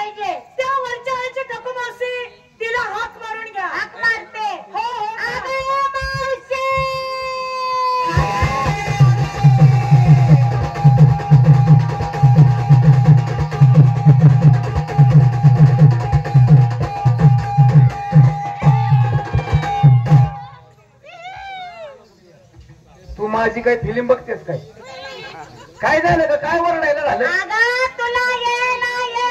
पाहिजे त्या वरच्या आईची टकू मावशी तिला हाक मारून घ्या. हाक मारते. हो हो मावशी. तू माझी काय फिल्म बघतेस काय? काय झालं का? काय वरडायला झालं? तुला ये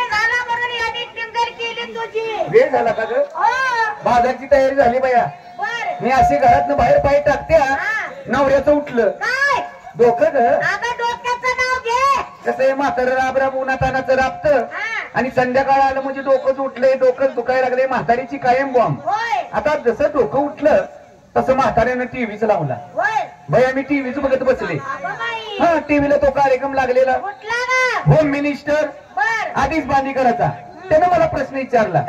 झाला म्हणून याने टिंगल केली तुझी. वेळ झाला का ग? बाजारची तयारी झाली बाया. मी अशी घरातनं बाहेर पाय टाकते नवऱ्याचं उठलं काय डोकं ग. डोक्याचं नाव घे. कसं आहे म्हातारं राबराब उन्हातानाचं राबत आणि संध्याकाळ आलं म्हणजे डोकंच उठलंय डोकंच दुखायला लागले. म्हातारीची कायम बॉम्ब. आता जसं डोकं उठलं तसं म्हाताऱ्यानं टीव्हीच लावला. भैया मी टीव्हीच बघत बसले. हा टीव्हीला तो कार्यक्रम लागलेला होम मिनिस्टर आधीच बांधीकराचा. त्यानं मला प्रश्न विचारला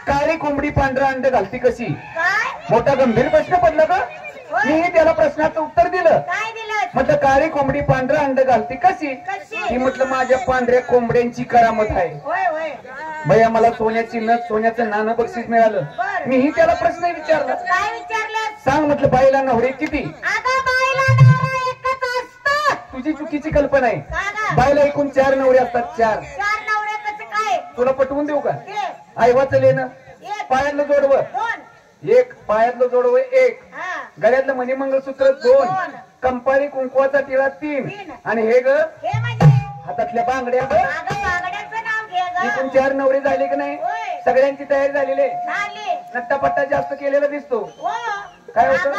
काळी कोंबडी पांढरा अंड घालती कशी? मोठा गंभीर प्रश्न पडला का? मी त्याला प्रश्नाचं उत्तर दिलं. म्हटलं काळी कोंबडी पांढरा अंड घालती कशी? ती म्हटलं माझ्या पांढऱ्या कोंबड्यांची करामत आहे. भैया मला सोन्याची नथ सोन्याचं नाणं बक्षीस मिळालं. मीही त्याला प्रश्न विचारला. सांग म्हटलं बाईला नवरे किती? तुझी चुकीची कल्पना आहे. बाईला एकूण 4 नवरे असतात. 4 तुला पटवून देऊ का? आईवाचं लेणं पायातलं जोडवं 1 पायातलं जोडवं 1 गळ्यातलं मणिमंगळसूत्र 2 कंपाळी कुंकवाचा टिळा 3 आणि हे ग हातातल्या बांगड्या एकूण 4 नवरे झाले की नाही? सगळ्यांची तयारी झालेली आहे. नट्टापट्टा जास्त केलेला दिसतो. काय होतं?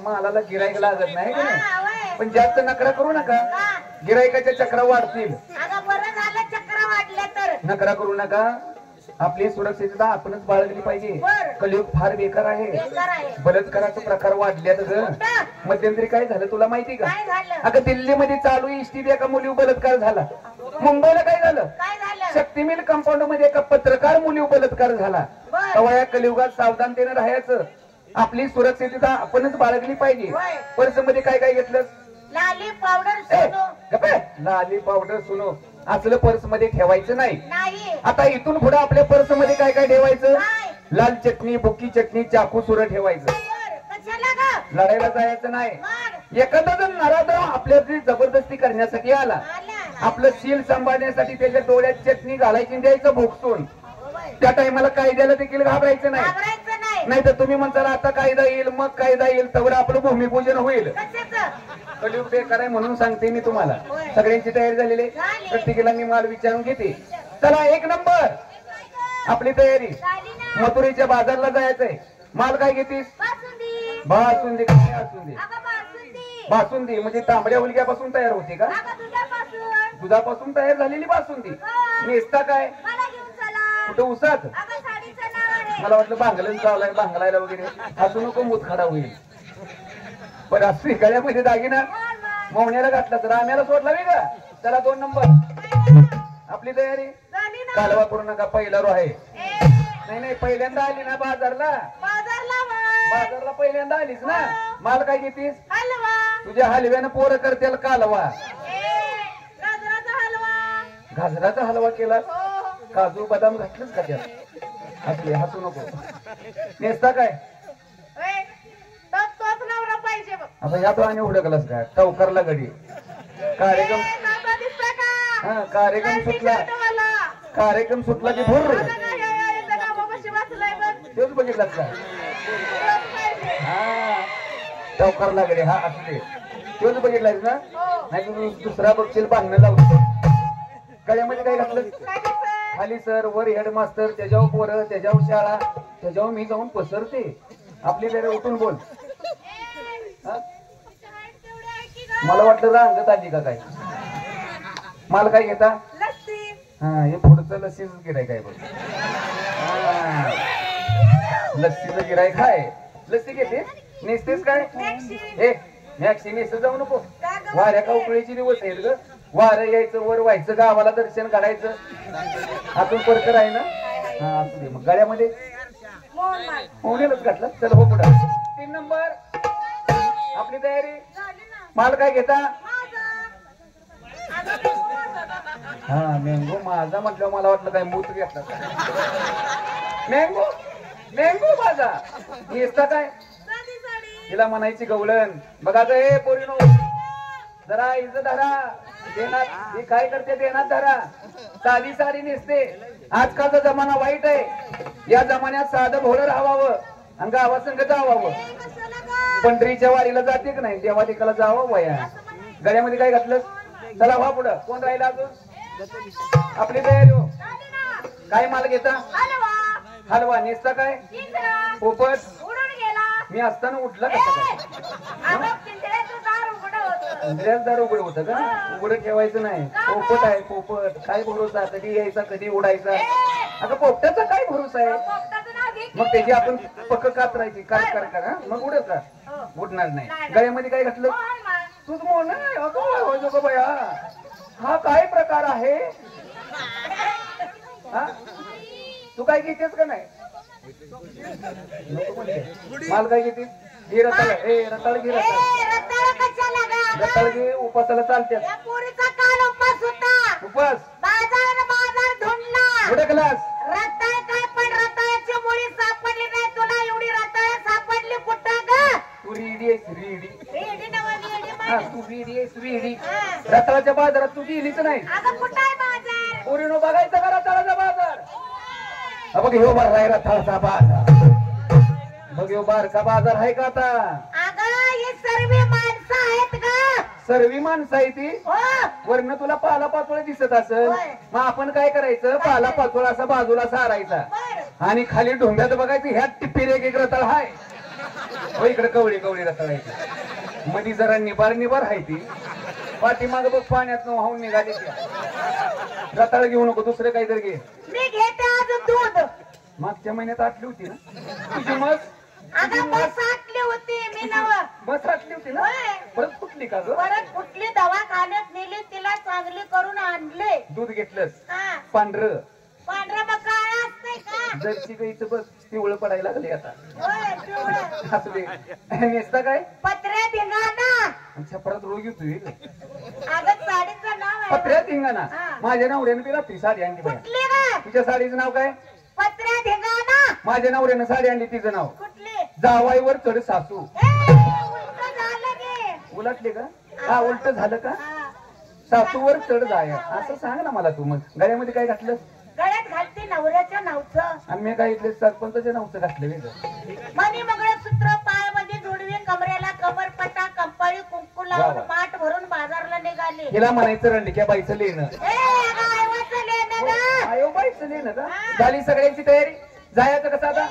मालाला गिराईक लागत नाही का नाही? पण जास्त नकरा करू नका. गिराईकाच्या चक्रा वाढतील. नकरा करू नका. आपली सुरक्षितता आपणच बाळगली पाहिजे. कलियुग फार बेकार आहे. बलात्काराचा प्रकार वाढल्यात ग. मध्यंतरी काय झालं तुला माहिती का? अगं दिल्लीमध्ये चालू इष्टीत एका मुलीवर बलात्कार झाला. मुंबईला काय झालं? शक्ती मिल कंपाऊंड मध्ये एका पत्रकार मुलीवर बलात्कार झाला. तेव्हा या कलियुगात सावधानतेने राहायचं. आपली सुरक्षितता आपणच बाळगली पाहिजे. पर्स मध्ये काय काय घेतलं? लाली पावडर सोनो असलं पर्स मध्ये ठेवायचं नाही. आता इथून पुढे आपल्या पर्स मध्ये काय काय ठेवायचं? लाल चटणी बुकी चटणी चाकू सुर ठेवायचं. लढायला जायचं नाही. एखादा जर नराधम आपल्याची जबरदस्ती करण्यासाठी आला आपलं शील सांभाळण्यासाठी त्याच्या डोळ्यात चटणी घालायची द्यायचं भोगसून त्या टायमाला कायद्याला देखील घाबरायचं नाही तर तुम्ही म्हणताल आता कायदा येईल मग कायदा येईल तर आपलं भूमिपूजन होईल. कलियुग बेकार आहे म्हणून सांगते मी तुम्हाला. सगळ्यांची तयारी झालेली आहे. प्रत्येकाला मी माल विचारून घेते. चला 1 नंबर आपली तयारी. मथुरेच्या बाजारला जायचंय. माल काय घेतीस? बासुंदी. काय बासुंदी? बासुंदी म्हणजे तांबड्या हुलग्यापासून तयार होते का? दुधापासून तयार झालेली बासुंदी. नेसता काय कुठं उसात? मला वाटलं भांगलन चावलाय भांगलायला वगैरे. असू नको मुतखडा होईल. पण असं गळ्यामध्ये दागिना मोहण्याला घातला तर आम्हाला सोडला वेगळा. चला 2 नंबर आपली तयारी. कालवा करू नका. पहिला रो आहे. नाही पहिल्यांदा आली ना बाजारला पहिल्यांदा आलीस ना. माल काय घेतीस? तुझ्या हलव्यानं पोरं करतील कालवा. गाजराचा हलवा केला. काजू बदाम घातलंच का त्यात? असले हसू नको. नेसता काय? आता या तो आणि उडकलास काय? टवकरला गडी. कार्यक्रम कार्यक्रम सुटला की भुर तेच बघितलास का? हा टवकरला गडी. हा असले तेच बघितलास ना? नाही तू दुसरा बघशील बांधणं लावतो. गळ्यामध्ये काय घातलं? खाली सर वर हेडमास्टर त्याच्यावर पोरं त्याच्यावर शाळा त्याच्यावर मी जाऊन पसरते. आपली जरा उठून बोल. मला वाटलं रांगत आली का काय? माल काय घेता? हा हे पुढचं लस्सीच गिरायक आहे बघ. लस्सीचं गिरायक आहे. लस्सी घेते. नेसतेस काय? हे मॅक्सी नेसत जाऊ नको. वाऱ्या का उकळीचे दिवस आहेत ग. वारं यायचं वर व्हायचं गावाला दर्शन काढायचं. आतून परकर आहे ना? हा असू दे. मग गळ्यामध्ये मोहनेलच घातलं. चल हो पुढे. 3 नंबर आपली तयारी. माल काय घेता? हा मँगो माझा म्हटलं मला वाटलं काय मूत घेतला मँगो मँगो माझा नेसता काय तिला म्हणायची गवळण बघा ग हे पोरीनो जरा इज्जत धरा देणार हे काय करते देणार धरा साधी साडी नेसते आजकालचा जमाना वाईट आहे या जमान्यात साधं भोळं राहावं आणि गावासंग जावावं पंढरीच्या वारीला जाते की नाही देवा देखाला जावं वया गळ्यामध्ये काय घातलं चला व्हा पुढं कोण राहिला अजून आपली तयारी हो काय माल घेता हलवा नेसता काय पोपट मी असताना उठलं दार उघड होत का उघड ठेवायचं नाही पोपट आहे पोपट काय भरोसा कधी यायचा कधी उडायचा आता पोपटाचा काय भरोसा आहे मग त्याची आपण पक्क कातरायची काय करा मग उडत का उडणार नाही गळ्यामध्ये काय घातलं तूच मोन अगो बया हा काय प्रकार आहे हा तू काय घेतेस का नाही माल काय घेते घे रताळ रताळ घे रताळ घे उपासाला चालते उपास पुढे ग्लास रताळ काय पण रताळाची मुळी सापडली नाही तुला एवढी रताळ सापडली कुठं ग तू रेडी आहेस तू रेडी आहेस रेडी रताळाच्या बाजारात तू गेलीच नाही कुठं आहे बाजार पोरीनो बघायचं का रताळाचा बाजार बघ ह्यो बार आहे रताळाचा बाजार बघ ह्यो बारका बाजार आहे का आता हे सर्व माणसं आहेत का सर्वी माणसं आहे ती वरनं तुला पाला पाचोळा दिसत असेल मग आपण काय करायचं पाला पाचोळा असा बाजूला सारायचा आणि खाली ढोंब्यात बघायचं ह्यात टिप्पीर एक रताळ हाय हो इकडे कवळी कवळी रताळ आहे मध्ये जरा निबार निबार आहे ती पाठीमाग बघ पाण्यात वाहून निघाली रताळ घेऊ नको दुसरं काहीतरी घे मी घेते अजून दूध मागच्या महिन्यात आटली होती ना तुझी मस बस आटली होती मी नव बस आटली होती ना परत फुटली का ग परत फुटली दवाखान्यात नेली तिला चांगली करून आणले दूध घेतलंस पांढरं पांढरं मग काळं असतंय का जर्सी गाईचं बस पिवळं पडायला लागले आता असू दे नेसता काय पत्र्या धिंगाणा अच्छा परत रोग येतोय अगं साडीचं नाव आहे पत्र्या धिंगाणा माझ्या नवऱ्यानं तिला ती साडी आणली कुठली ग तुझ्या साडीचं नाव काय पत्र्या धिंगाणा माझ्या नवऱ्यानं साडी आणली तिचं नाव कुठली जावाईवर चढ सासू उलट झालं गे उलटले का हा उलट झालं का सासूवर चढ जाय असं सांग ना मला तू मग गळ्यामध्ये काय घातलं गळ्यात घालते नवऱ्याच्या नावचं आणि मी काय इथले सरपंचाच्या नावचं घातलं वेगळं मनी मंगळसूत्र पायामध्ये जोडवी कमरेला कमरपट्टा कंपाळी कुंकू लावून माठ भरून बाजारला निघाले हिला म्हणायचं रंडक्या बाईचं लेणं आयो बाईचं लेणं का झाली सगळ्यांची तयारी जायचं कसं आता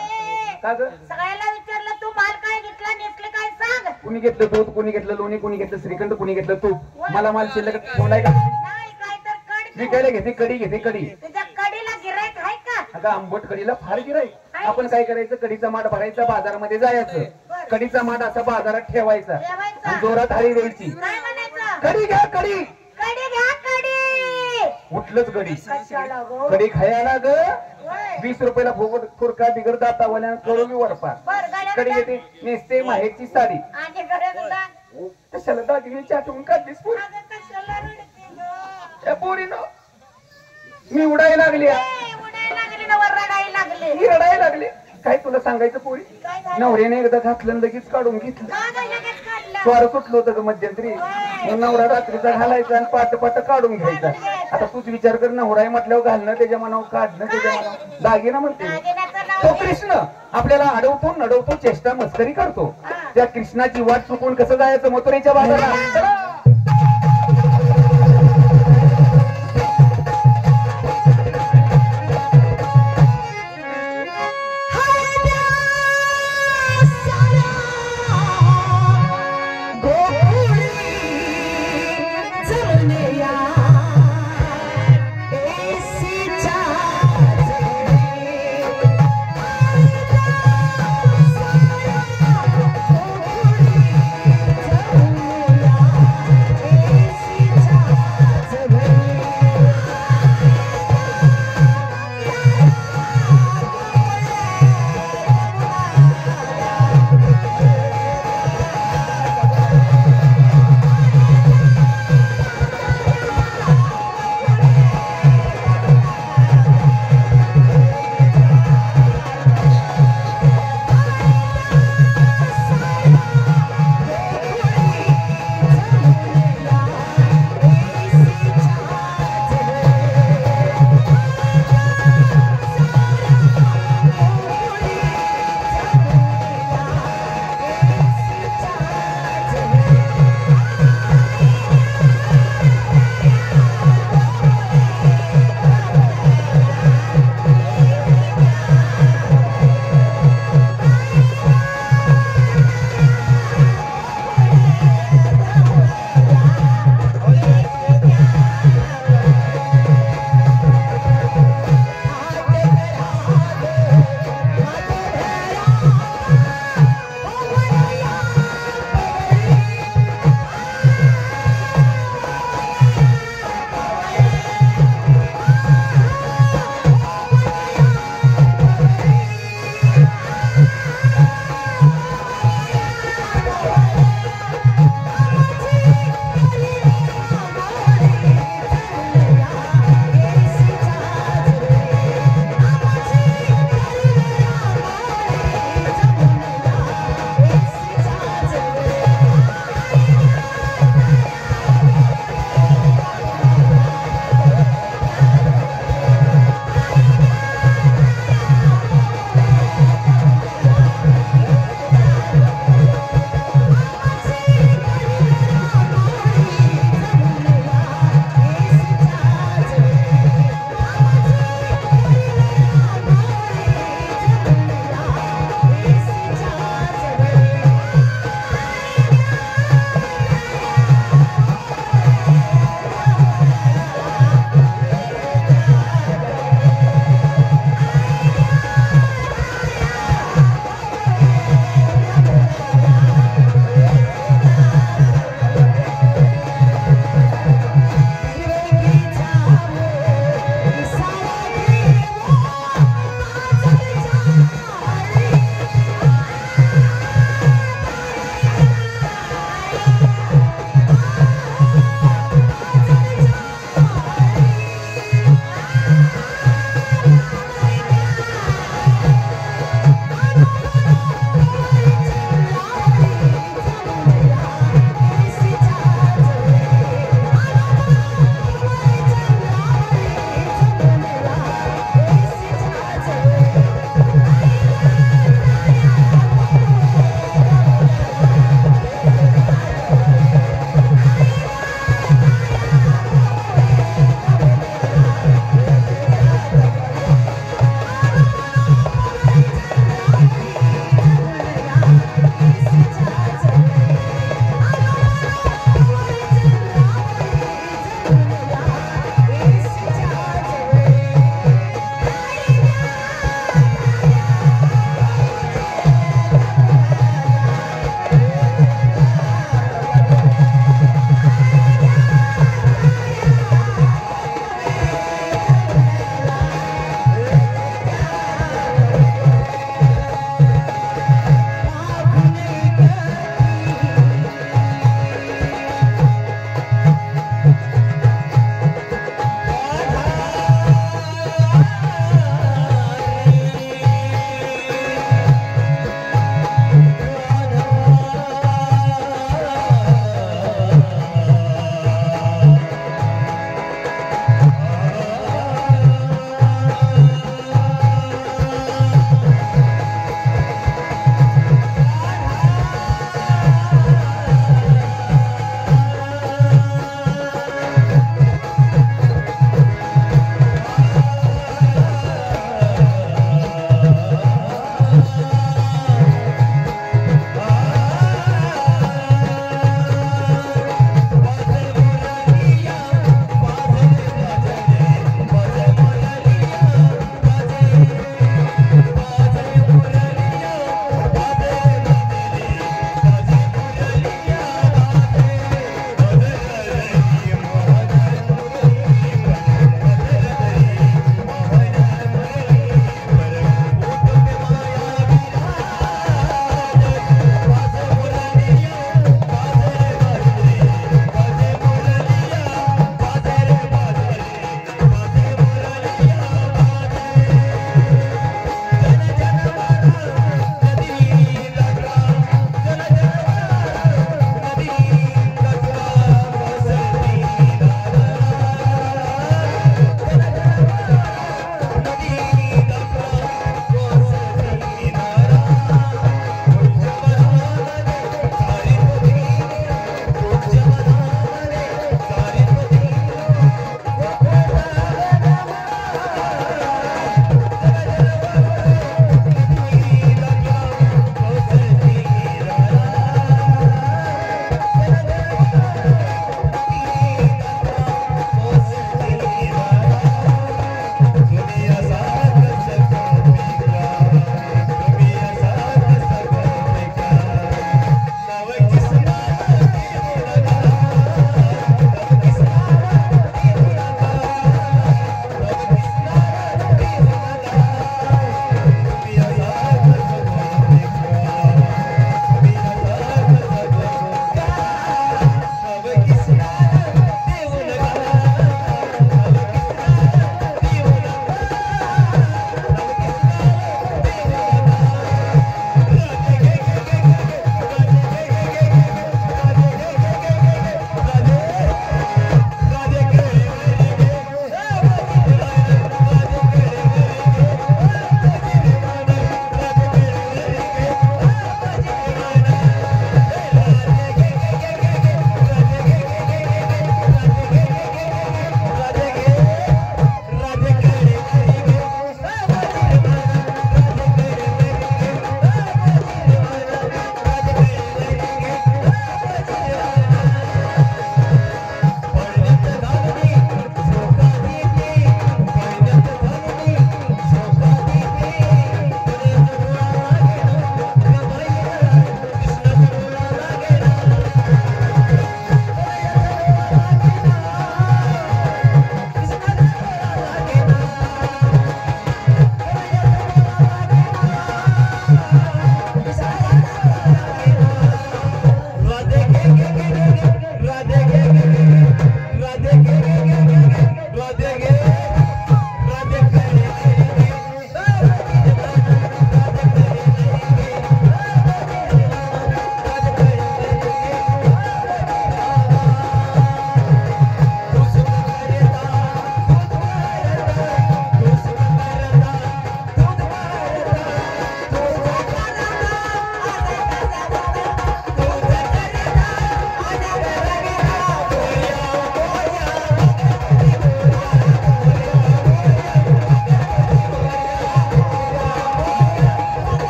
का ग सगळ्याला विचारलं तू माल काय घेतला नेसले काय सांग कुणी घेतलं दूध कुणी घेतलं लोणी कुणी घेतलं श्रीखंड कुणी घेतलं तूप मला माल शिल्लक ठेवलाय का नाही काय तर कड विकायला घेते कडी घेते कडी तुझ्या कडीला गिराईक आहे का अगं आंबट कडीला फार गिराईक आपण काय करायचं कडीचा माठ भरायचा बाजारामध्ये जायचं कडीचा माठ असा बाजारात ठेवायचा आणि जोरात हारी द्यायची काय म्हणायचं कडी घ्या कडी कडी घ्या कडी उठलंच कडी कशाला गो कडी खायला ग 20 रुपयाला फुकट खुरका बिगर दातावाल्या करून वरपा कडी घेते नेसते माहेरची साडी आणि गरजला कशाला दागिने चाटून काढलीस पोरी कशाला रडते पोरीनो मी उडायला लागली उडायला लागली ना वर रडायला लागले मी रडायला लागले काय तुला सांगायचं पोरी काय झालं नवऱ्याने एकदा घातलं लगेच काढून घेतलं का गं लगेच काढलं स्वार सुटलं होतं ग मध्यंतरी मग नवरा रात्रीचा घालायचा आणि पाट पाट काढून घ्यायचा आता तूच विचार कर नवरा आहे म्हटल्यावर घालणं त्याच्या मनावर काढणं त्याच्या मनावर दागिना म्हणते दागिन्याचं नाव तो कृष्ण आपल्याला अडवतो नडवतो चेष्टा मस्करी करतो त्या कृष्णाची वाट चुकून कसं जायचं मथुरेच्या बाजारात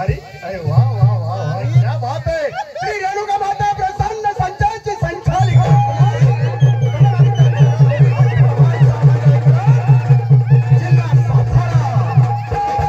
अरे अरे वा वा वा वा क्या बात है श्री रेणुका माता प्रसन्न संचाची संचालिका जिल्हा सातारा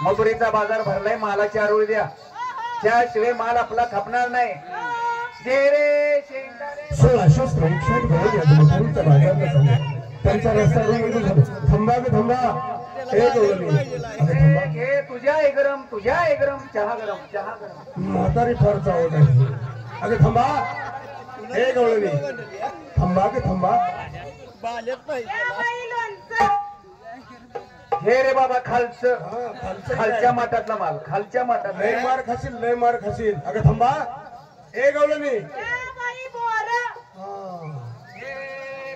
मथुरेचा बाजार भरलाय, मालाची आरोळी द्या, त्याशिवाय माल आपला खपणार नाही. दे रे शेंगारे. 1661 मध्ये या मथुरेचा बाजारला चालला. त्यांचा रस्ता रोड झाला. थांबा ग थांबा. हे गवळणी अगं थांबा. घे तुझ्या आहे गरम, तुझ्या आहे गरम, चहा गरम, चहा गरम. म्हातारी फार चावत आहे. अगं थांबा. हे गवळणी थांबा ग थांबा. हे रे बाबा खालचं, हा, खालचं खालच्या माठातला माल, खालच्या माठात. लय मार खाशील, लय मार खाशील. अगं थांबा. हे गवळणी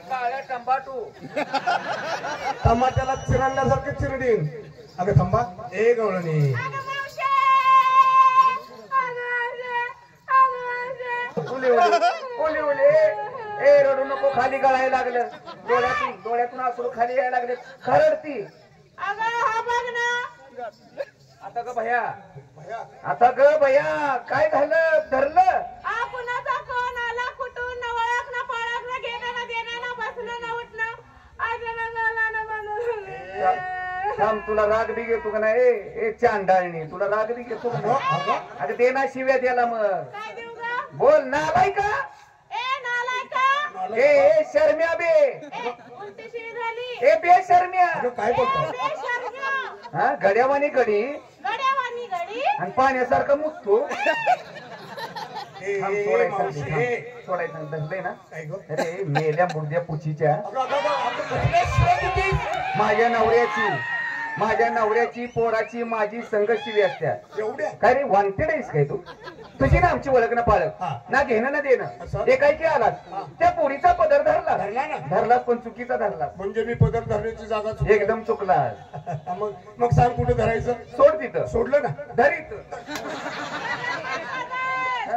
काळ्या टंबाटू टमाट्याला चिरण्यासारखं चिरडीन. अगं थांबा. हे गवळणी उले उले उले. ए रडू नको, खाली गळायला लागलं. डोळ्यातून असू खाली यायला लागले. खरडती. आता ग भया, आता ग भया काय झालं? धरलं थांब, तुला राग बी घेतो का नाही? ए चांडाळणी, तुला राग बी घेतो का नाही? अगं दे ना शिव्या द्याला. मग बोल नालाय का? ए शर्म्या बे, ए बे शर्म्या. काय बोलतो? हा गड्यावानी गडी आणि पाण्यासारखं मुसतो. सोडायचं धरलंय ना. अरे मेल्या मुर्द्या पुचीच्या. माझ्या नवऱ्याची पोराची माझी संघर्षी असत्या. काय रे वॉन्टेड आहेस काय तू? तुझी ना आमची ओळख ना पाळक ना घेणं ना देणं. ते काय की आलात त्या पोरीचा पदर धरलास पण चुकीचा धरलास. म्हणजे मी पदर धरण्याची जागा एकदम चुकलास. मग सांग कुठे धरायचं? सोड तिथं. सोडलं ना. धरीत.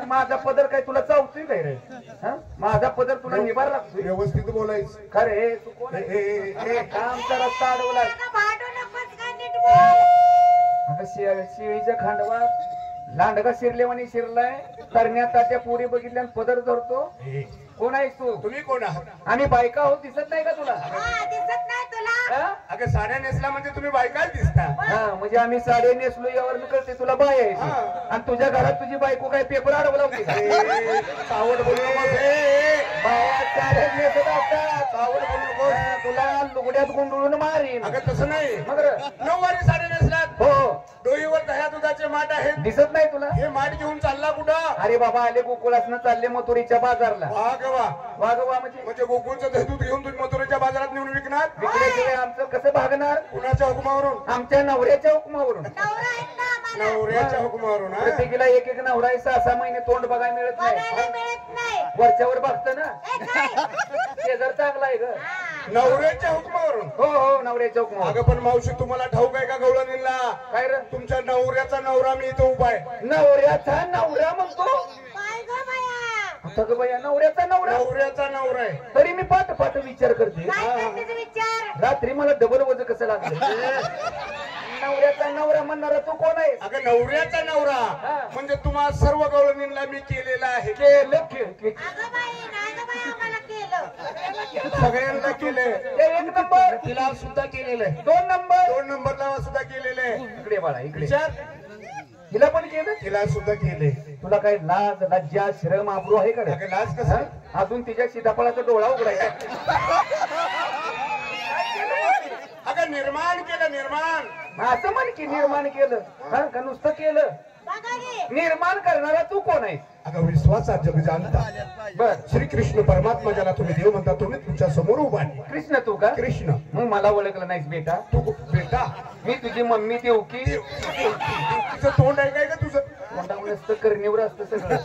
माझा पदर काय तुला चावतोय काय रे? माझा पदर तुला निभार लागतोय. व्यवस्थित बोलायचं. खरे तू कोण आहे? आमचा रस्ता अडवला. आता शिळीच्या खांडवात लांडगा शिरलेवानी शिरलाय. तरण्या तात्या पोरी बघितल्या पदर धरतो. कोण आहेस तू? तुम्ही कोण आहात? आम्ही बायका आहोत. दिसत नाही का तुला? अगं साड्या नेसला म्हणजे तुम्ही बायकाच दिसता. हा म्हणजे आम्ही साडे नेसलो यावर कळते तुला बाय आहे. आणि तुझ्या घरात तुझी बायको काय पेपर अडवला होती का? सावड बोलू नको. बाया साड्या नेसत असतात. सावड बोलू नको. तुला लुगड्यात गुंडळून मारीन. अगं तसं नाही. मग नऊवारी साड्या नेसलात. हो. डोईवर दह्या दुधाचे माठ आहेत. दिसत नाही तुला? हे माठ घेऊन चालला कुठं? अरे बाबा आले गोकुळासनं चालले मथुरेच्या बाजारला. वागवा वागवा म्हणजे गोकुळचं दही दूध घेऊन तुम्ही मथुरेच्या बाजारात नेऊन विकणार? विकल्याशिवाय आमचं कसं भागणार? कुणाच्या हुकुमावरून? आमच्या नवऱ्याच्या हुकुमावरून. नवऱ्याच्या हुकुमावरून. प्रत्येकीला एक एक नवरा 6-6 महिने तोंड बघायला मिळत नाही. वरच्यावर बघतं ना. शेजार चांगला आहे ग. नवऱ्याच्या हुकुमावरून. हो हो नवऱ्याच्या हुकुमावर. अगं पण मावशी तुम्हाला ठाऊक आहे का गवळणीला? काय रे? तुमच्या नवऱ्याचा नवरा मी इथं उभा आहे. नवऱ्याचा नवरा म्हणतो? आता ग बाया नवऱ्याचा नवरा. नवऱ्याचा नवरा आहे. तरी मी पाठ पाठ विचार करते. रात्री मला डबल वजन कसं लागलं? नवऱ्याचा नवरा म्हणणारा तू कोण आहे? अगं नवऱ्याचा नवरा म्हणजे तुम्हा सर्व गवळणींना मी केलेला आहे. सगळ्यांना केले. 1 नंबर. तिला सुद्धा केलेलं आहे. 2 नंबर. 2 नंबरला सुद्धा केलेलं आहे. इकडे बाळा इकडे. विचार. तिला पण केलं? तिला सुद्धा केले. तुला काय लाज लज्जा शरम आबरू आहे का? अगं लाज कसं? अजून तिच्या सीताफळाचा डोळा उघडायचा. अगं निर्माण केलं. निर्माण असं म्हण की निर्माण केलं. हा का नुसतं केलं? निर्माण करणारा तू कोण आहे? अगं विश्वासात जग जाणता. बर श्रीकृष्ण परमात्मा ज्याला तुम्ही देव म्हणता तुम्ही तुमच्या समोर उभा आहे. कृष्ण तू का? कृष्ण. मग मला ओळखलं नाहीस बेटा? तू बेटा मी तुझी मम्मी देऊ की? तुझं तोंड आहे काय का तुझं? तोंडावर असतं करणीवर असतं सगळं.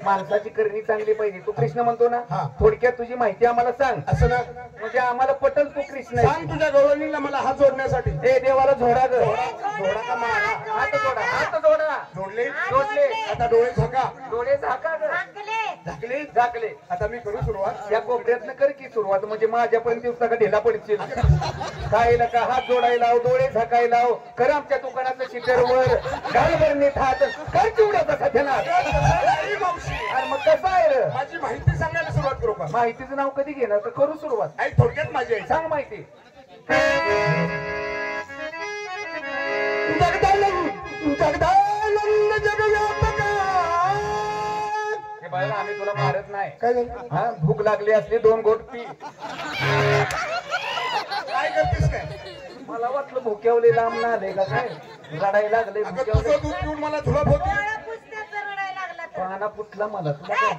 माणसाची करणी चांगली पाहिजे. तू कृष्ण म्हणतो ना. थोडक्यात तुझी माहिती आम्हाला सांग. असं ना म्हणजे आम्हाला पटल तू कृष्ण आहे. सांग तुझ्या गवळणीला मला हात जोडण्यासाठी. हे देवाला झोडा ग. जोडा का मारा? हात जोडा. हात जोडा. जोडले. जोडले. आता डोळे झाका. डोळे झाका ग. झाकले. झाकले. आता मी करू सुरुवात. या कोपऱ्यातनं कर की सुरुवात. म्हणजे माझ्यापर्यंत दिवसा का ढिला पडशील. खायला का हात जोडायला डोळे झाकायला कर आमच्या दुकानाचं शिटरवर घालभरणीत हात कर चिवड्याचा खात्याना. अरे मग कसं आहे रे? माझी माहिती सांगायला सुरुवात करू का? माहितीचं नाव कधी घेणार? तर करू सुरुवात. आई थोडक्यात माझी आई सांग माहिती. जगदाला जगदानंद जगव्यापका. हे बाळा आम्ही तुला मारत नाही. काय झालं? हा भूक लागली असली 2 घोट पी. काय करतेस काय? मला वाटलं भुक्यावले लांब ना आले का काय रडायला लागले अगं भुक्यावले. तुझं दूध पिऊन मला झुलाप होती. डोळा पुसण्याचा रडायला लागला तर. पाना फुटला मला तुला काय?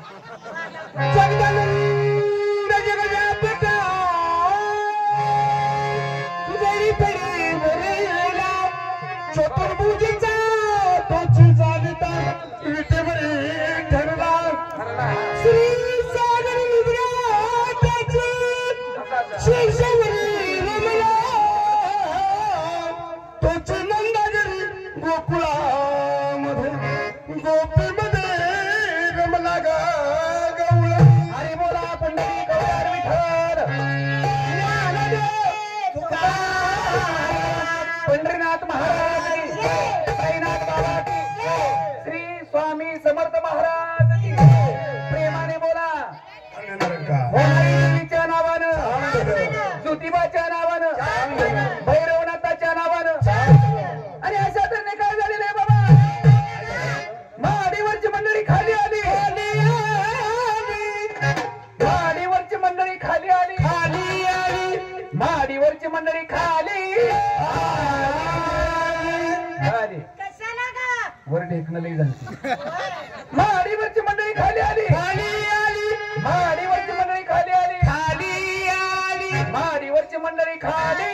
जगदानंद जगव्यापका तुझी परी वरेला चतुर्भुजेचा तोची जागता विटेवरी ठरला. श्री सागर निद्राची शेषवरी रमला तोची नंदागिरी गोकुळामध्ये गोपीमध्ये रमला गा गवळा. हरी बोला पंढरी गवळ्यार विठ्ठल. पंढरीनाथ महाराज की, साईनाथ बाबा की, श्री स्वामी समर्थ महाराज की. प्रेमाने बोला. देवीच्या नावानं, ज्योतिबाच्या नावानं, भैरवनाथाच्या नावानं. आणि अशा तऱ्हेने काय झालेलं आहे बाबा? महादेवाची मंडळी खाली आली. महादेवाची मंडळी खाली आली. महादेवाची मंडळी खाली आली. कशाला गा? वर ढेकणं लई झाली. महादेवाची मंडळी खाली आली. महादेवाची मंडळी खाली आली. महादेवाची मंडळी खाली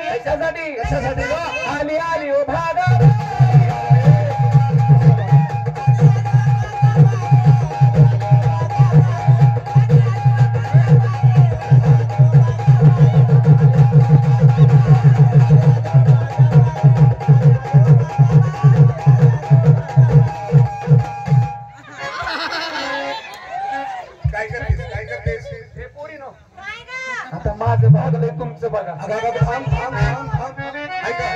कशासाठी आली आली ओ भागा. काय करतेस? हे पोरी नो काय गा? आता माझं भागलंय तुमचं बघा. अगं थांब. ऐका.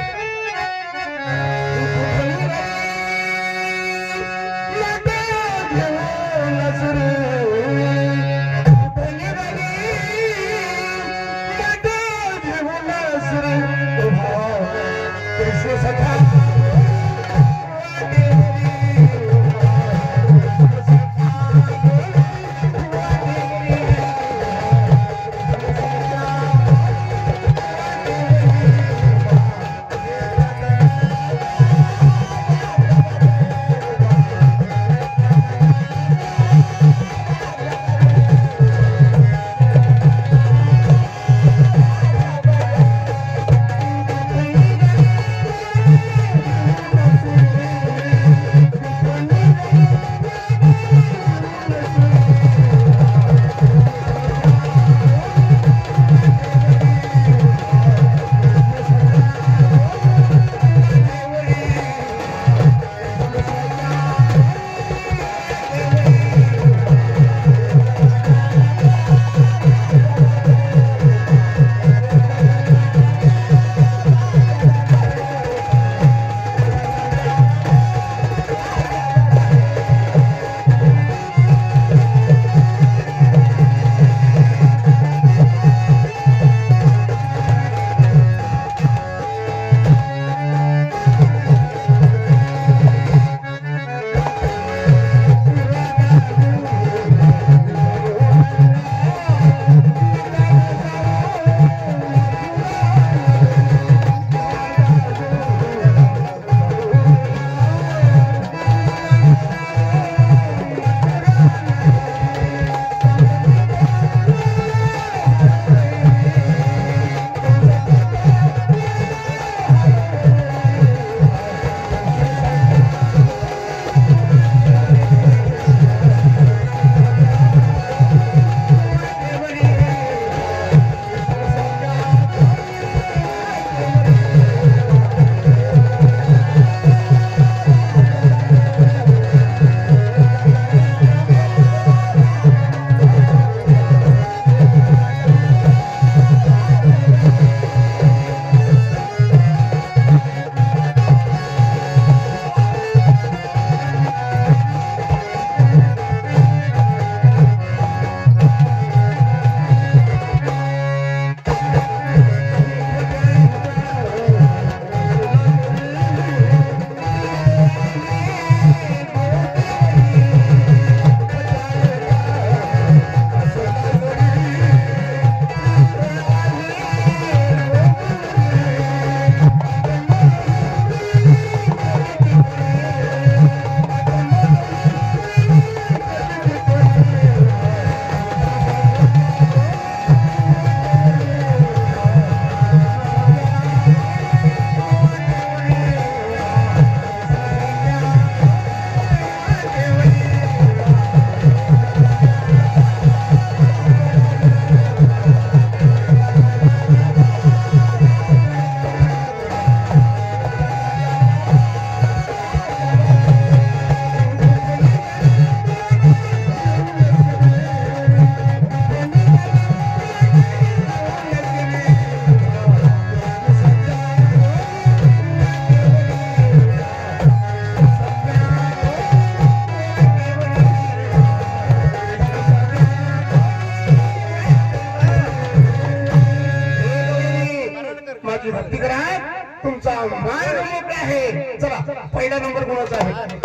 आता मान मोकळे आहे. चला पहिला नंबर कोणाचा आहे?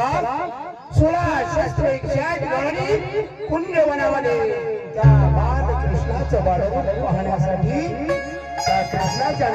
चला 1661 वर्णी कुंजवनामध्ये त्या बालकृष्णाचं बाळरूप पाहण्यासाठी त्या कृष्णाच्या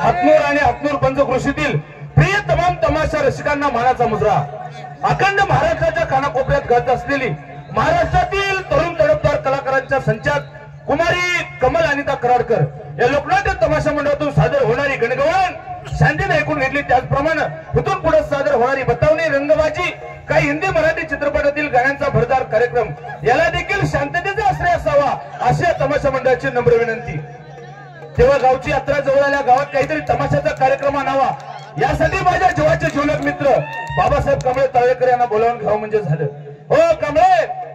हातनूर आणि हातनूर पंचकृषीतील प्रिय तमाम तमाशा रसिकांना मानाचा मुद्रा. अखंड महाराष्ट्राच्या कानाकोपऱ्यात गात असलेली महाराष्ट्रातील तरुण तडफदार कलाकारांच्या संचात कुमारी कमल अनिता कराडकर या लोकनाट्य तमाशा मंडळातून सादर होणारी गणगवळण शांतीने ऐकून घेतली. त्याचप्रमाणे इथून पुढे सादर होणारी बतावणी, रंगबाजी, काही हिंदी मराठी चित्रपटातील गाण्यांचा भरदार कार्यक्रम याला देखील शांततेचा आश्रय असावा अशी या तमाशा मंडळाची नम्र विनंती. तेव्हा गावची यात्रा जवळ आल्या, गावात काहीतरी तमाशाचा कार्यक्रम आणावा यासाठी माझ्या जीवाचे जीवलक मित्र बाबासाहेब कांबळे तळेकर यांना बोलावून घ्यावं म्हणजे झालं. हो कांबळे,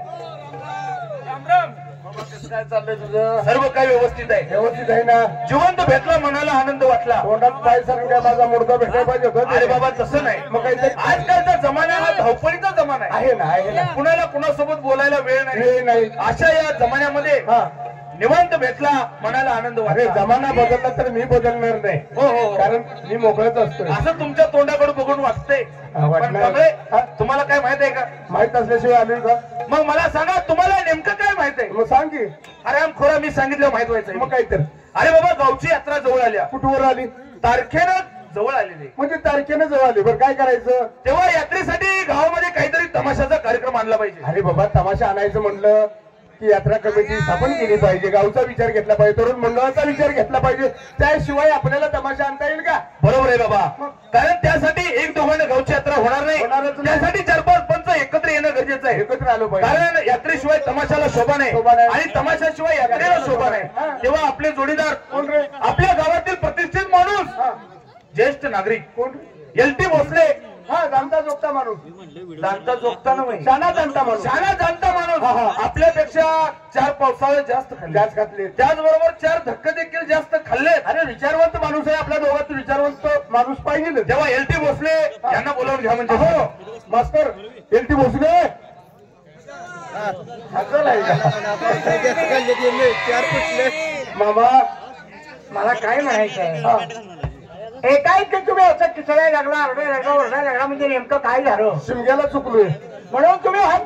काय चाललंय तुझं? सर्व काही व्यवस्थित आहे. व्यवस्थित आहे ना? जिवंत भेटला, मनाला आनंद वाटला. तोंडात पाय सारून काय माझा मुर्दा भेटायला पाहिजे होता? अरे बाबा तसं नाही. मग काहीतरी आजकालचा जमाना हा धावपळीचा जमाना आहे. आहे ना, आहे ना. कुणाला कुणासोबत बोलायला वेळ नाही. वेळ नाही. अशा या जमान्यामध्ये हा, निवांत भेटला, मनाला आनंद अरे वाटला. जमाना बदलला तर मी बदलणार नाही. हो हो, कारण मी मोकळच असतो. असं तुमच्या तोंडाकडे बघून वाटतंय. हा, वाटणार. पण कांबळे, हा? तुम्हाला काय माहित आहे का? माहित असल्याशिवाय आली का? मग मला सांगा, तुम्हाला नेमकं काय माहित आहे? मग सांग की. अरे खोरा मी सांगितलं माहित व्हायचं. मग काय तर. अरे बाबा, गावची यात्रा जवळ आल्या, कुठवर आली? तारखेनं जवळ आलेली. म्हणजे तारखेनं जवळ आली. बरं काय करायचं? तेव्हा यात्रेसाठी गावामध्ये काहीतरी तमाशाचा कार्यक्रम आणला पाहिजे. अरे बाबा, तमाशा आणायचं म्हणलं की यात्रा कमिटी स्थापन केली पाहिजे, गावचा विचार घेतला पाहिजे, तरुण मंडळाचा विचार घेतला पाहिजे. त्याशिवाय आपल्याला तमाशा आणता येईल का? बरोबर आहे बाबा. कारण त्यासाठी एक दोघांना गावची यात्रा होणार नाही. होणारच नाही. त्यासाठी 4-5 पंच एकत्र येणं गरजेचं आहे. एकत्र आलो पाहिजे. कारण यात्रेशिवाय तमाशाला शोभा नाही शोभा नाही. आणि तमाशाशिवाय यात्रेला शोभा नाही. हा. तेव्हा आपले जोडीदार कोण रे? आपल्या गावातील प्रतिष्ठित माणूस, हा, ज्येष्ठ नागरिक कोण? LT भोसले. हा, जाणता जोगता माणूस. जाणता जोगता नव्हे, शाना जाणता माणूस. शाळा जाणता हा, माणूस. हा. आपल्यापेक्षा 4 पावसाळे जास्त खाल्ले, गॅस घातले. त्याचबरोबर 4 धक्के देखील जास्त खाल्ले. अरे विचारवंत माणूस आहे. आपल्या दोघात विचारवंत माणूस पाहिजे. तेव्हा LT भोसले यांना बोलावून घ्या म्हणजे. हो मास्तर, LT भोसले हसल आहे का? मामा, मला काय म्हणायचं आहे, हा, एकाएकी तुम्ही असं किचडायला लागला, आरडायला लागला, ओरडायला लागला, म्हणजे नेमकं काय झालं? शिमग्याला चुकलोय. म्हणून तुम्ही हात,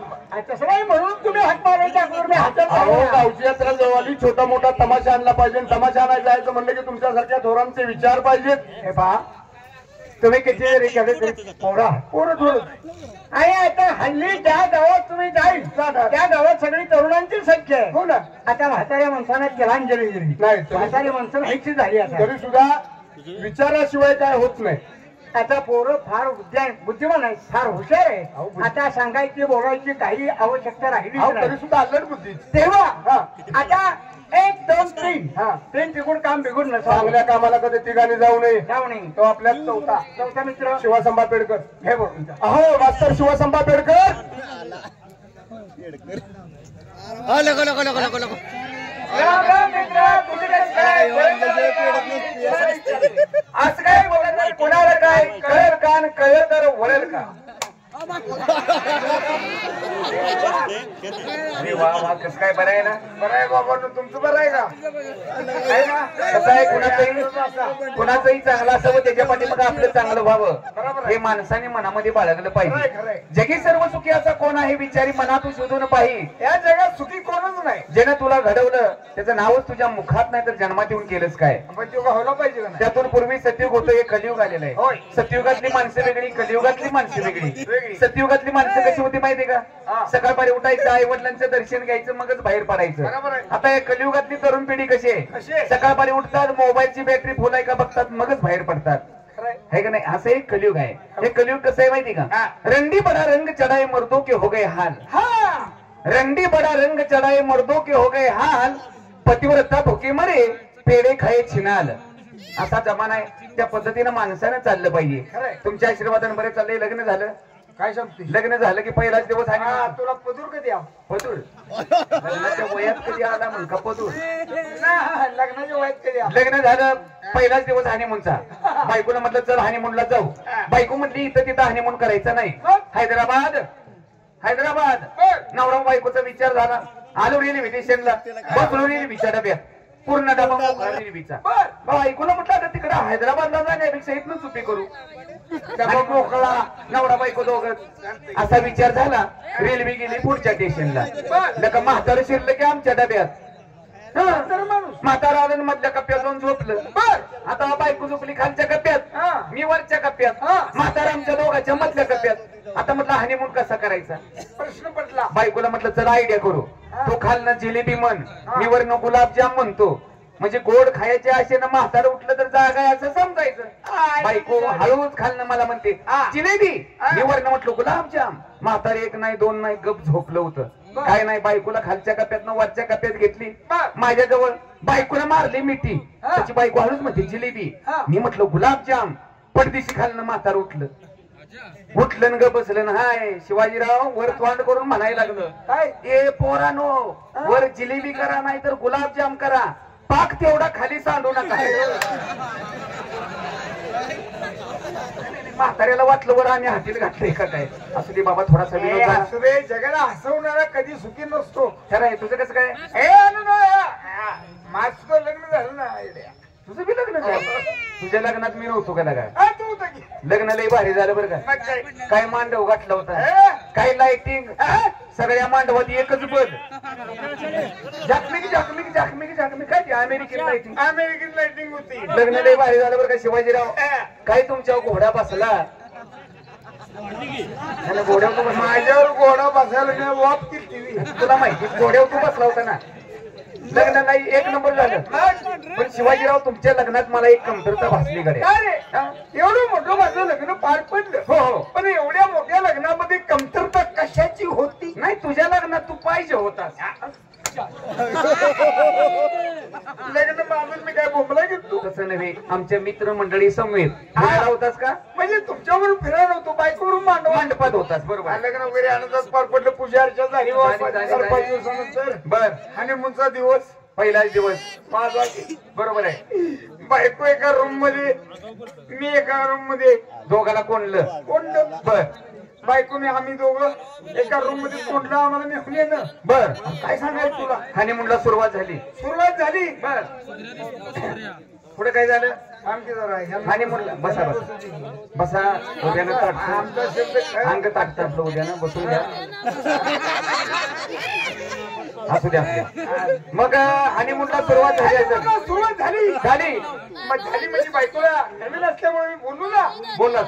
तसं नाही, म्हणून तुम्ही हात मारायच्या अगोदर मी हातात अहो, मारला. गावची यात्रा जवळ आली, छोटा मोठा तमाशा आणला पाहिजे. तमाशा आणायला जायचं म्हणलं की तुमच्यासारख्या थोरांचे विचार पाहिजेत. हे पहा, तुम्ही किती जरी केले तरी पोरा पोरं थोडं. आणि आता हल्ली ज्या गावात तुम्ही जाईल त्या गावात सगळी तरुणांची संख्या आहे. हो ना? आता म्हाताऱ्या माणसांना जलांजली दिली नाही, म्हातारी माणसं व्हायची झाली आता. तरी सुद्धा विचाराशिवाय काय होत नाही. आता पोरं फार बुद्धिमान आहे, फार हुशार आहे. अहो, आता सांगायची बोलायची काही आवश्यकता राहिली अहो, तरी नाही. सुद्धा अल्लड बुद्धी. तेव्हा हा, आता 1, 2, 3 हा. 3 तिकडून काम बिघून चांगल्या कामाला कधी तिघांनी जाऊ नये. जाऊ नये. तो आपल्यात चौथा मित्र शिवासंबा पेडकर. हे बोलून अहो मास्तर शिवासंबा पेडकर. राम राम मित्र, कुठे काय? आज काय बोलत नाही, कोणाला काय कळेल का आणि कळेल तर वळेल का? अरे वा वा, कसं काय बरं आहे ना? बरं आहे बाबा, तुमचं बरं आहे का? आहे ना? कसं आहे, कुणाचंही चांगलं असावं, त्याच्या पाठीमागे आपलं चांगलं व्हावं हे माणसाने मनामध्ये बाळगलं पाहिजे. खरंय. जगी सर्व सुखी असा कोण आहे विचारी मनातून शोधून पाही. या जगात सुखी कोणच नाही. ज्यानं तुला घडवलं त्याचं नावच तुझ्या मुखात नाही तर जन्मात येऊन केलंच काय? पण तो व्हायला पाहिजे का नाही? त्यातून पूर्वी सतयुग होतं, हे कलियुग आलेलं होय. आहे. सतयुगातली माणसं वेगळी, कलियुगातली माणसं वेगळी. सतयुगातली माणसं कशी होती माहितीये का? सकाळपारी उठायचं, आई वडिलांचं दर्शन घ्यायचं, मगच बाहेर पडायचं. बरोबर आहे. आता या कलियुगातली तरुण पिढी कशी कशी आहे? आहे? सकाळपारी उठतात, मोबाईलची बॅटरी फुल आहे का बघतात, मगच बाहेर पडतात. खरंय. है का नाही? असं एक कलियुग आहे. हे कलियुग कसं आहे माहिती का? रंडी बडा रंग चढाई मर्दों के हो गए हाल. रंडी बडा रंग चढाई मर्दों के हो गए हाल, पतिव्रता भुके मरे पेढे खाये छिनाल. असा जमाना आहे. त्या पद्धतीनं माणसानं चाललं पाहिजे. खरंय. तुमच्या आशीर्वादाने बरे चाललंय. लग्न झालं, काय सांगते? लग्न झालं की पहिलाच दिवस आणि हा, तुला पदूर कधी आव? पदूर लग्नाच्या वयात कधी आला म्हणून का पदूर? ना, लग्नाच्या वयात कधी आव? लग्न झालं पहिलाच दिवस हनीमूनचा. बायकोला म्हटलं चल हनीमूनला जाऊ. बायको म्हटली इथं तिथं हनीमून करायचं नाही, हैदराबाद हैदराबाद. नवरा बायकोचा विचार झाला. आलो रेल्वे स्टेशनला, बसलो रेल्वेच्या डब्यात, पूर्ण डबा मोकळा रेल्वेचा. बायकोला म्हटलं आता तिकडे हैदराबादला जाण्यापेक्षा इथनं चुपी करू. डबा मोकळा, नवरा बायको दोघं. असा विचार झाला. रेल्वे गेली पुढच्या स्टेशनला. लका म्हातारं शिरलं की आमच्या डब्यात. तर माणूस म्हातारा आलं मधल्या कप्प्यात जाऊन झोपलं. बर आता बायको झोपली खालच्या कप्प्यात, हा. मी वरच्या कप्प्यात, म्हातारा आमच्या दोघांच्या मधल्या कप्प्यात. आता म्हटलं हनीमून कसा करायचा प्रश्न पडला. बायकोला म्हटलं चला आयडिया करू. तो खालनं जिलेबी म्हण, मी वरनं गुलाबजाम म्हणतो, म्हणजे गोड खायचे आशेनं म्हातारा उठलं तर जागा आहे असं समजायचं. बायको हळूच खालनं मला म्हणते जिलेबी, मी वरनं म्हटलं गुलाबजाम. म्हातारे एक नाही दोन नाही गप झोपलं होतं. काय नाही बायकोला खालच्या कप्प्यात वरच्या कप्प्यात घेतली माझ्याजवळ. बायकोला मारली मिठी. त्याची बायको हळूच म्हणते जिलेबी, मी म्हटलं गुलाबजाम. पडदिशी खालनं म्हातार उठलं न ग बसलं. हाय शिवाजीराव वर तोंड करून म्हणायला लागलं काय ए पोरानो, वर जिलेबी करा नाही तर गुलाबजाम करा, पाक तेवढा खाली सांडू नका. म्हाताऱ्याला वाटलं वर आम्ही हातील घातलंय का काय. असू दे बाबा थोडासा विनोद झाला. असू दे, जगाला हसवणारा कधी सुखी नसतो. खरं आहे. तुझं कसं काय? माझं सुद्धा लग्न झालं ना. तुझं बी लग्न झालं? तुझ्या लग्नात मी नव्हतो का लगा? तू होता की लग्न लय भारी झालं बरं का. मग काय? काय मांडव घातला होता, काय लाइटिंग, सगळ्या मांडवात एकच बद. झाकमिकी झाकमिकी झाकमिकी झाकमिकी काय ती अमेरिकन लाइटिंग. अमेरिकन लाइटिंग होती. लग्न लय भारी झालं बरं का शिवाजीराव. काय तुमच्या घोडा बसला घोड्यावर. माझ्यावर घोडा बसायला वॉक केली. तुला माहिती घोड्यावर तू बसला होता ना. लग्न नाही एक नंबर झालं. पण शिवाजीराव तुमच्या लग्नात मला एक कमतरता भासली कडे. एवढं मोठं माझं लग्न पार पडलं. हो हो. पण एवढ्या मोठ्या लग्नामध्ये कमतरता कशाची होती? नाही तुझ्या लग्नात तू पाहिजे होतास. लग्न मागून मी काय बोंबला घेतो? तसं नव्हे, आमच्या मित्र मंडळी समेत फिरायला होतास का? म्हणजे तुमच्यावर फिरायला होतो, बायकोवरून मंडपात होतास. बरोबर. लग्न वगैरे आनंदात पार पडलं. पूजा अर्चा झाली. झाली. दिवसानंतर बर हनीमूनचा दिवस, पहिलाच दिवस. माझा बरोबर आहे. बायको एका रूम मध्ये, मी एका रूम मध्ये. दोघाला कोणलं? कोणलं? बर. बायकोने आम्ही दोघं एका रूम मध्ये कोणलं आम्हाला नेऊन येणं. बर. काय सांगायचं तुला? हनीमूनला सुरुवात झाली. सुरुवात झाली. बर. पुढे काय झालं? आमची जरा हनीमूनला बसा बसा बसा. उद्यानं ताट आमचा शब्द अंग ताट ताटलं उद्यानं बसून द्या. असू द्या. मग हनीमूनला सुरुवात झाली. सुरुवात झाली. झाली. मग झाली म्हणजे बायकोला नवीन असल्यामुळे मी बोलू ना. बोललास.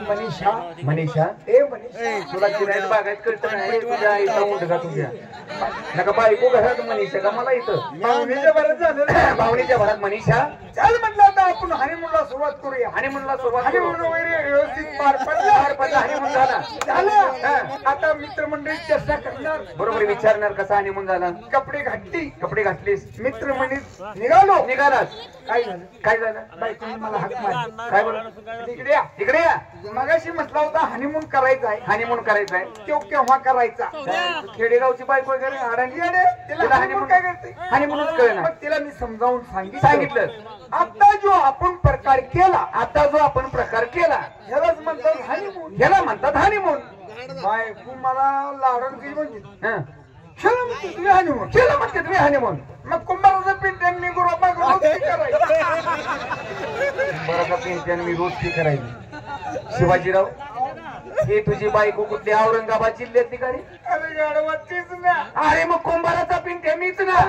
मनीषा, मनीषा ए मनीषा, तुला गिरायक बागायत कळतं नाही तुझ्या आईचा मुंडका तुझ्या. नका बायको घरात मनीषा का मला इथं भावनेच्या भरात झालं. भावनेच्या भरात मनीषा. चाल म्हटलं आता आपण हनीमूनला सुरुवात करूया. हनीमूनला सुरुवात. हनीमून वगैरे व्यवस्थित पार पडला. हनीमून झाला. झालं. आता मित्रमंडळी चर्चा करणार. बरोबर विचारणार कसा हनीमून झाला. कपडे घातली. कपडे घातलीस. मित्रमंडळीत निघालो. निघालास. काय झालं? काय झालं? बायकोने मला हाक मारली. काय बोल? इकडे या. इकडे या. मगाशी म्हटला होता हनीमून करायचा आहे. हनीमून करायचंय. तो केव्हा करायचा? खेडेगावची बायको वगैरे अडाणी तिला हनीमून काय करते? हनीमूनच कळेना. मग तिला मी समजावून सांगितलं. आता जो आपण प्रकार केला, आता जो आपण प्रकार केला ह्यालाच म्हणतात हनीमून. याला म्हणतात हनीमून. बायको मला लाडून काही म्हणजे हं. चला म्हणते तुम्ही हनीमून. केलं म्हणते तुम्ही हनीमून. मग कुंभाराचं पिंट्यान मी गुरुबा करायचं. बरं का पेंट्यान मी रोज ती करायची. शिवाजीराव हे तुझी बायको कुठली औरंगाबाद जिल्ह्यातली का रे? अरे गाडवा तीच ना. अरे मग कुंभाराचा पिंट्या मीच ना.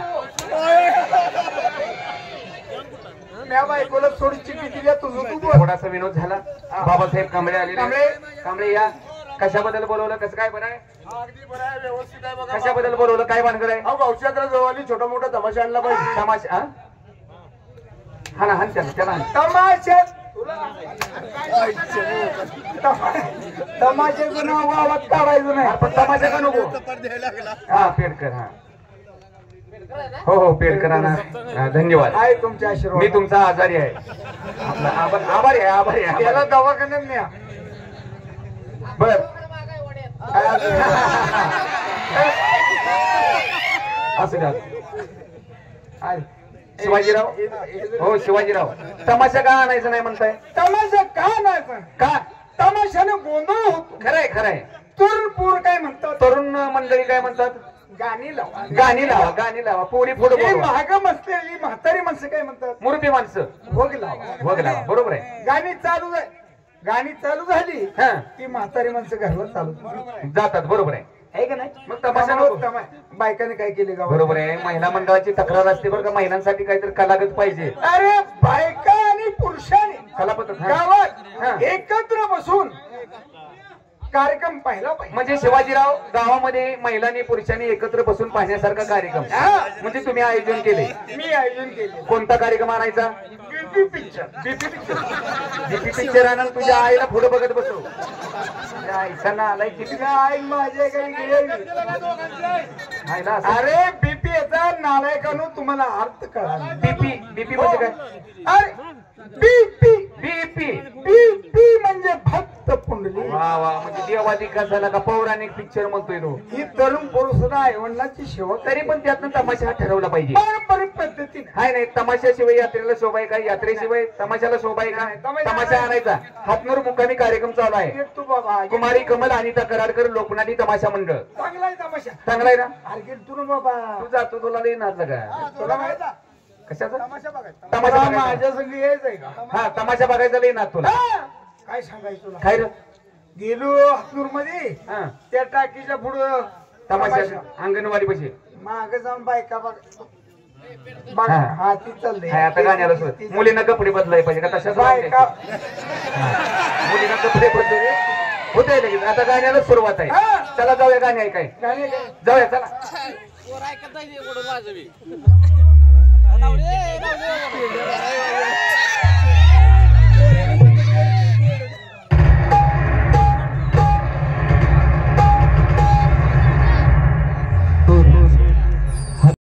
त्या बायकोला थोडी चिठी दिल्या तुझं तू बोल. थोडासा विनोद झाला. बाबासाहेब कांबळे आलेले. कांबळे. कांबळे या. कशाबद्दल बोलवलं? कसं काय? बरं आहे. अगदी बरं आहे, व्यवस्थित आहे बघा. कशाबद्दल बोलवलं? काय भानगड आहे? अहो गावच्या जवळ आली, छोटा मोठा तमाशा आणला पाहिजे. तमाशा. हा ना हान त्याला हान. तमाशात तमाशाचं नाव गावात काढायचं नाही. पण तमाशा का नको? हा पेडकर. हा हो हो पेडकर. धन्यवाद. आहे तुमच्या आशीर्वाद. मी तुमचा आजारी आहे. आभारी आहे. आभारी आहे. त्याला दवाखान्यात न्या. बर. असं द्या. शिवाजीराव. हो शिवाजीराव तमाशा का आणायचं नाही म्हणताय? तमाशा का नाही? का? तमाशाने गोंधळ होतो. खरंय खरंय. तरुण पोर काय म्हणतात? तरुण मंडळी काय म्हणतात? गाणी लावा. गाणी लावा. गाणी लावा. पोरी पुढे हे महाग मसलेली म्हातारी माणसं काय म्हणतात? मुरबी माणसं भोग लावा. वग लावा. बरोबर आहे. गाणी चालू आहे. गाणी चालू झाली की म्हातारी माणसं घरवर चालू जातात. बरोबर आहे. आहे का नाही? मग तमाशा नको. बायकाने काय केले गावात? बरोबर आहे, महिला मंडळाची तक्रार असते बरं का, महिलांसाठी काहीतरी कलागत पाहिजे. अरे बायका आणि पुरुषांनी कलापथक हा. गावात हा. एकत्र बसून कार्यक्रम पाहिला पाहिजे. म्हणजे शिवाजीराव गावामध्ये महिलांनी पुरुषांनी एकत्र बसून पाहण्यासारखा कार्यक्रम हा. म्हणजे तुम्ही आयोजन केले. मी आयोजन केले. कोणता कार्यक्रम आणायचा? BP picture. BP picture. BP picture आणून तुझ्या आईला पुढे बघत बसव. तुझ्या आईचा आलाय किती आई माझ्या काही गेली. आईला असं- अरे बीपी याचा नालायकानो तुम्हाला अर्थ कळा. बीपी बीपी म्हणजे काय? अरे बीपी बीपी बीपी म्हणजे भक्त पुंडली. वा वा, म्हणजे देवाधिका झाला का पौराणिक पिक्चर म्हणतोय तो. ही तरुण पुरुषांना आईवडिलांची सेवा तरी पण त्यातनं तमाशा ठरवला पाहिजे. पारंपरिक पद्धतीने. हाय नाही, तमाशाशिवाय यात्रेला शोभा आहे का? यात्रेशिवाय तमाशाला शोभा आहे का? तमाशा आणायचा. हातनूर मुक्कामी कार्यक्रम चालू आहे. तू बाबा कुमारी कमल अनिता कराडकर लोकनाटी तमाशा मंडळ. चांगला आहे तमाशा. चांगला आहे ना? अरे तू ना बाबा तू जातो, तुला लई नाच का? तुला माहिती आहे? कशाचा? तमाशा बघायचा. तमाशा बघायचा. माझ्या संग यायचंय का? हा, तमाशा बघायचा लई नाच तुला. हा. काय सांगायचं तुला? काय रे? गेलो हातनूर मध्ये हा, त्या टाकीच्या पुढं तमाशा अंगणवाडी पाशी. मागे जाऊन बायका बघ हा. हा ती चालली. हाय, आता गाण्याला सुरू. मुलींना कपडे बदलाय पाहिजे का? तशाच बायका मुलींना कपडे बदलले होते लगेच. आता गाण्याला सुरुवात आहे. हा. चला जाऊया गाणे ऐकाय. गाणे काय? जाऊया चला.